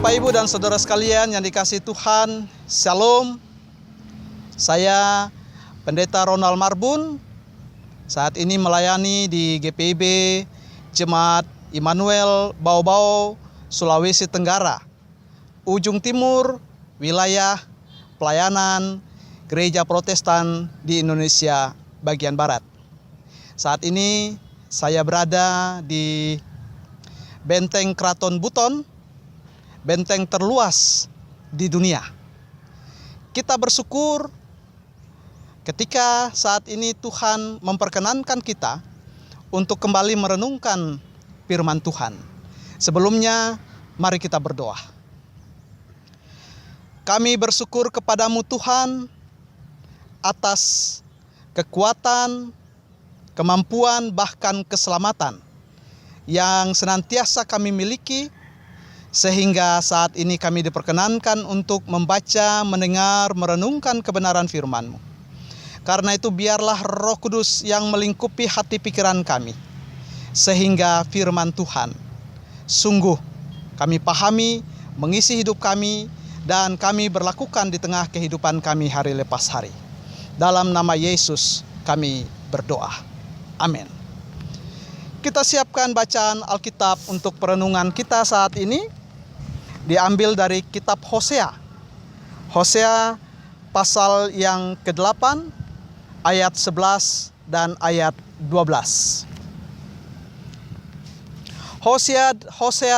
Bapak, Ibu, dan saudara sekalian yang dikasihi Tuhan, Shalom. Saya Pendeta Ronald Marbun, saat ini melayani di GPIB Jemaat Immanuel Bau-Bau, Sulawesi Tenggara, ujung timur wilayah pelayanan Gereja Protestan di Indonesia bagian Barat. Saat ini saya berada di Benteng Keraton Buton, benteng terluas di dunia. Kita bersyukur ketika saat ini Tuhan memperkenankan kita untuk kembali merenungkan firman Tuhan. Sebelumnya, mari kita berdoa. Kami bersyukur kepadamu Tuhan atas kekuatan, kemampuan, bahkan keselamatan yang senantiasa kami miliki, sehingga saat ini kami diperkenankan untuk membaca, mendengar, merenungkan kebenaran firman-Mu. Karena itu biarlah Roh Kudus yang melingkupi hati pikiran kami, sehingga firman Tuhan sungguh kami pahami, mengisi hidup kami, dan kami berlakukan di tengah kehidupan kami hari lepas hari. Dalam nama Yesus kami berdoa. Amin. Kita siapkan bacaan Alkitab untuk perenungan kita saat ini. Diambil dari kitab Hosea. Hosea pasal yang ke-8 ayat 11 dan ayat 12. Hosea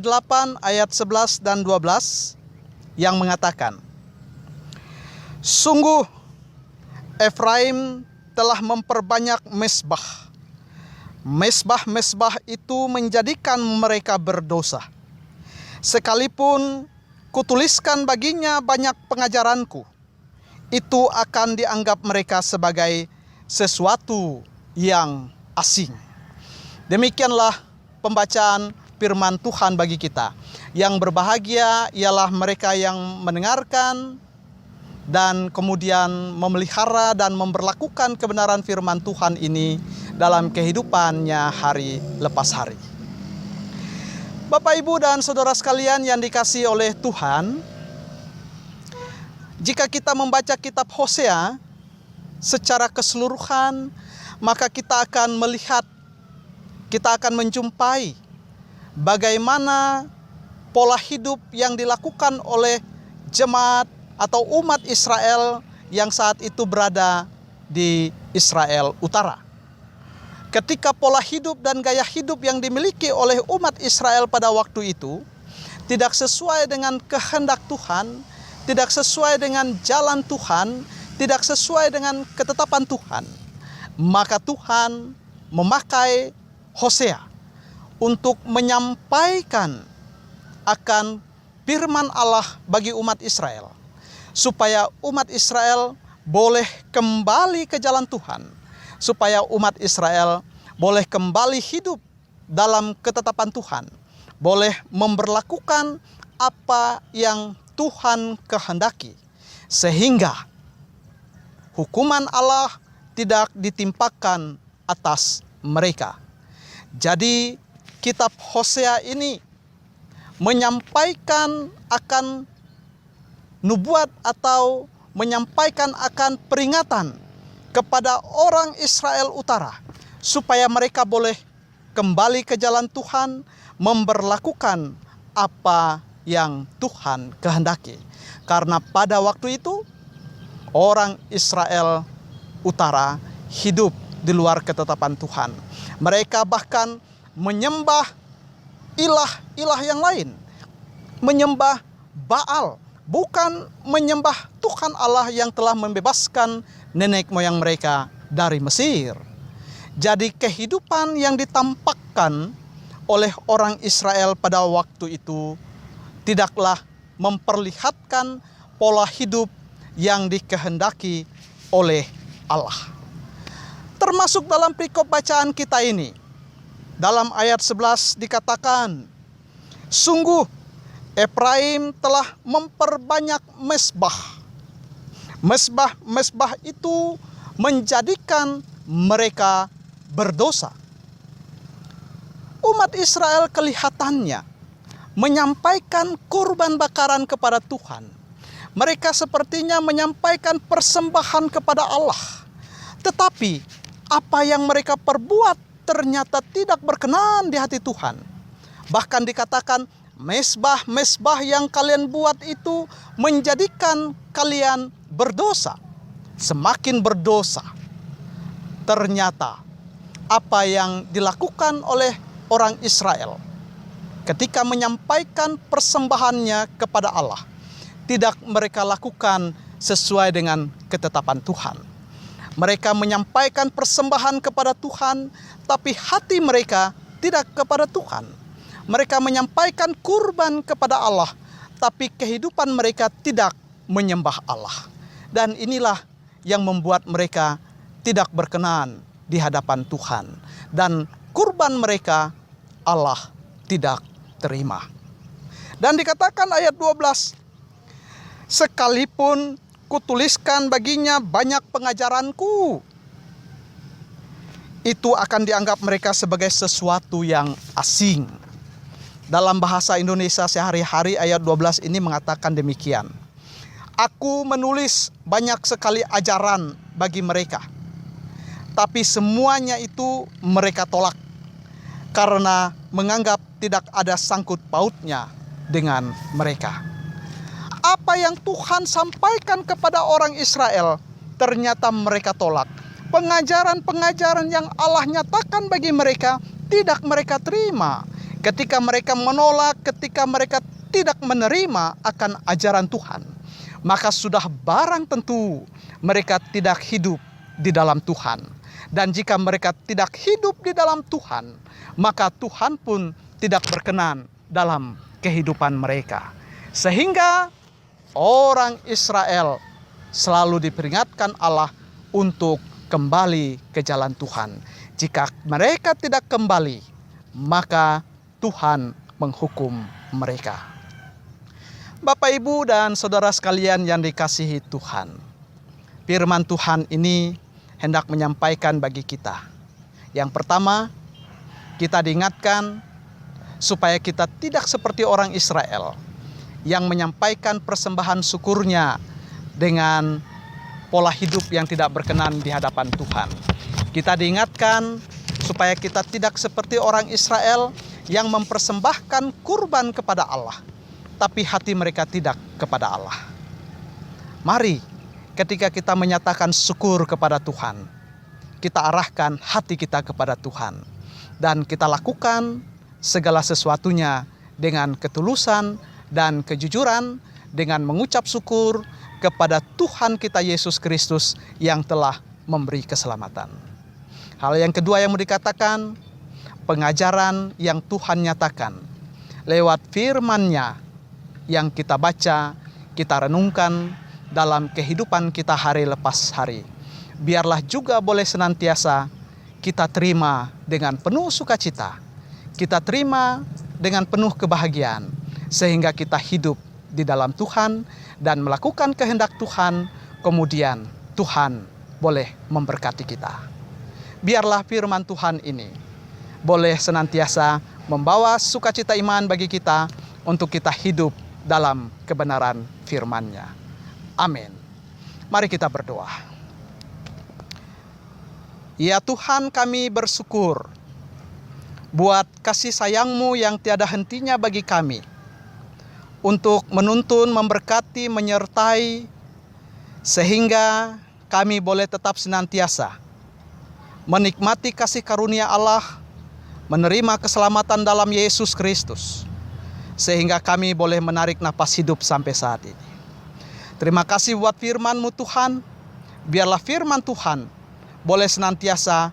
8 ayat 11 dan 12 yang mengatakan, sungguh Efraim telah memperbanyak mesbah. Mesbah-mesbah itu menjadikan mereka berdosa. Sekalipun kutuliskan baginya banyak pengajaranku, itu akan dianggap mereka sebagai sesuatu yang asing. Demikianlah pembacaan firman Tuhan bagi kita. Yang berbahagia ialah mereka yang mendengarkan dan kemudian memelihara dan memberlakukan kebenaran firman Tuhan ini dalam kehidupannya hari lepas hari. Bapak, Ibu, dan saudara sekalian yang dikasihi oleh Tuhan, jika kita membaca kitab Hosea secara keseluruhan, maka kita akan melihat, kita akan menjumpai bagaimana pola hidup yang dilakukan oleh jemaat atau umat Israel yang saat itu berada di Israel Utara. Ketika pola hidup dan gaya hidup yang dimiliki oleh umat Israel pada waktu itu tidak sesuai dengan kehendak Tuhan, tidak sesuai dengan jalan Tuhan, tidak sesuai dengan ketetapan Tuhan, maka Tuhan memakai Hosea untuk menyampaikan akan firman Allah bagi umat Israel, supaya umat Israel boleh kembali ke jalan Tuhan, supaya umat Israel boleh kembali hidup dalam ketetapan Tuhan, boleh memberlakukan apa yang Tuhan kehendaki, sehingga hukuman Allah tidak ditimpakan atas mereka. Jadi kitab Hosea ini menyampaikan akan nubuat atau menyampaikan akan peringatan kepada orang Israel Utara, supaya mereka boleh kembali ke jalan Tuhan, memberlakukan apa yang Tuhan kehendaki. Karena pada waktu itu orang Israel Utara hidup di luar ketetapan Tuhan. Mereka bahkan menyembah ilah-ilah yang lain, menyembah Baal, bukan menyembah Tuhan Allah yang telah membebaskan nenek moyang mereka dari Mesir. Jadi kehidupan yang ditampakkan oleh orang Israel pada waktu itu tidaklah memperlihatkan pola hidup yang dikehendaki oleh Allah. Termasuk dalam perikop bacaan kita ini. Dalam ayat 11 dikatakan, sungguh Efraim telah memperbanyak mesbah. Mesbah itu menjadikan mereka berdosa. Umat Israel kelihatannya menyampaikan kurban bakaran kepada Tuhan. Mereka sepertinya menyampaikan persembahan kepada Allah. Tetapi apa yang mereka perbuat ternyata tidak berkenan di hati Tuhan. Bahkan dikatakan mesbah-mesbah yang kalian buat itu menjadikan kalian berdosa. Semakin berdosa. Ternyata apa yang dilakukan oleh orang Israel ketika menyampaikan persembahannya kepada Allah, tidak mereka lakukan sesuai dengan ketetapan Tuhan. Mereka menyampaikan persembahan kepada Tuhan, tapi hati mereka tidak kepada Tuhan. Mereka menyampaikan kurban kepada Allah, tapi kehidupan mereka tidak menyembah Allah. Dan inilah yang membuat mereka tidak berkenan di hadapan Tuhan. Dan kurban mereka Allah tidak terima. Dan dikatakan ayat 12, sekalipun kutuliskan baginya banyak pengajaranku, itu akan dianggap mereka sebagai sesuatu yang asing. Dalam bahasa Indonesia sehari-hari ayat 12 ini mengatakan demikian. Aku menulis banyak sekali ajaran bagi mereka, tapi semuanya itu mereka tolak karena menganggap tidak ada sangkut pautnya dengan mereka. Apa yang Tuhan sampaikan kepada orang Israel ternyata mereka tolak. Pengajaran-pengajaran yang Allah nyatakan bagi mereka tidak mereka terima. Ketika mereka menolak, ketika mereka tidak menerima akan ajaran Tuhan, maka sudah barang tentu mereka tidak hidup di dalam Tuhan. Dan jika mereka tidak hidup di dalam Tuhan, maka Tuhan pun tidak berkenan dalam kehidupan mereka. Sehingga orang Israel selalu diperingatkan Allah untuk kembali ke jalan Tuhan. Jika mereka tidak kembali, maka Tuhan menghukum mereka. Bapak, Ibu, dan saudara sekalian yang dikasihi Tuhan, firman Tuhan ini hendak menyampaikan bagi kita. Yang pertama, kita diingatkan supaya kita tidak seperti orang Israel yang menyampaikan persembahan syukurnya dengan pola hidup yang tidak berkenan di hadapan Tuhan. Kita diingatkan supaya kita tidak seperti orang Israel yang mempersembahkan kurban kepada Allah, tapi hati mereka tidak kepada Allah. Mari ketika kita menyatakan syukur kepada Tuhan, kita arahkan hati kita kepada Tuhan. Dan kita lakukan segala sesuatunya dengan ketulusan dan kejujuran, dengan mengucap syukur kepada Tuhan kita Yesus Kristus yang telah memberi keselamatan. Hal yang kedua yang mau dikatakan, pengajaran yang Tuhan nyatakan lewat firman-Nya yang kita baca, kita renungkan dalam kehidupan kita hari lepas hari. Biarlah juga boleh senantiasa kita terima dengan penuh sukacita, kita terima dengan penuh kebahagiaan, sehingga kita hidup di dalam Tuhan dan melakukan kehendak Tuhan, kemudian Tuhan boleh memberkati kita. Biarlah firman Tuhan ini boleh senantiasa membawa sukacita iman bagi kita untuk kita hidup dalam kebenaran firman-Nya. Amin. Mari kita berdoa. Ya Tuhan, kami bersyukur buat kasih sayang-Mu yang tiada hentinya bagi kami, untuk menuntun, memberkati, menyertai, sehingga kami boleh tetap senantiasa menikmati kasih karunia Allah, menerima keselamatan dalam Yesus Kristus, sehingga kami boleh menarik napas hidup sampai saat ini. Terima kasih buat firman-Mu Tuhan. Biarlah firman Tuhan boleh senantiasa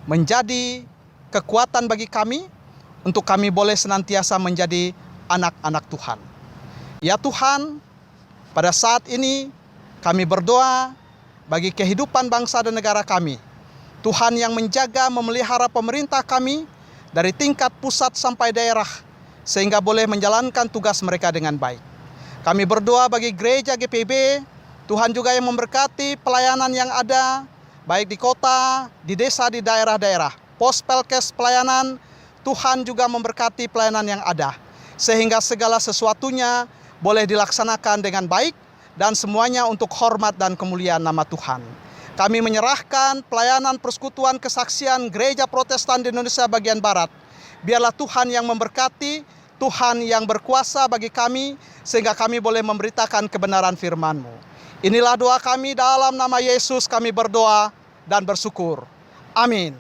menjadi kekuatan bagi kami, untuk kami boleh senantiasa menjadi anak-anak Tuhan. Ya Tuhan, pada saat ini kami berdoa bagi kehidupan bangsa dan negara kami. Tuhan yang menjaga, memelihara pemerintah kami dari tingkat pusat sampai daerah, sehingga boleh menjalankan tugas mereka dengan baik. Kami berdoa bagi gereja GPIB, Tuhan juga yang memberkati pelayanan yang ada, baik di kota, di desa, di daerah-daerah. Pos Pelkes pelayanan, Tuhan juga memberkati pelayanan yang ada. sehingga segala sesuatunya boleh dilaksanakan dengan baik dan semuanya untuk hormat dan kemuliaan nama Tuhan. Kami menyerahkan pelayanan persekutuan kesaksian Gereja Protestan di Indonesia bagian Barat. Biarlah Tuhan yang memberkati, Tuhan yang berkuasa bagi kami, sehingga kami boleh memberitakan kebenaran firman-Mu. Inilah doa kami, dalam nama Yesus kami berdoa dan bersyukur. Amin.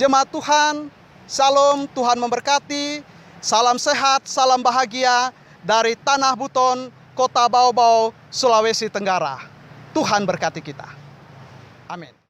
Jemaat Tuhan, Shalom, Tuhan memberkati. Salam sehat, salam bahagia dari Tanah Buton, Kota Bau-Bau, Sulawesi Tenggara. Tuhan berkati kita. Amin.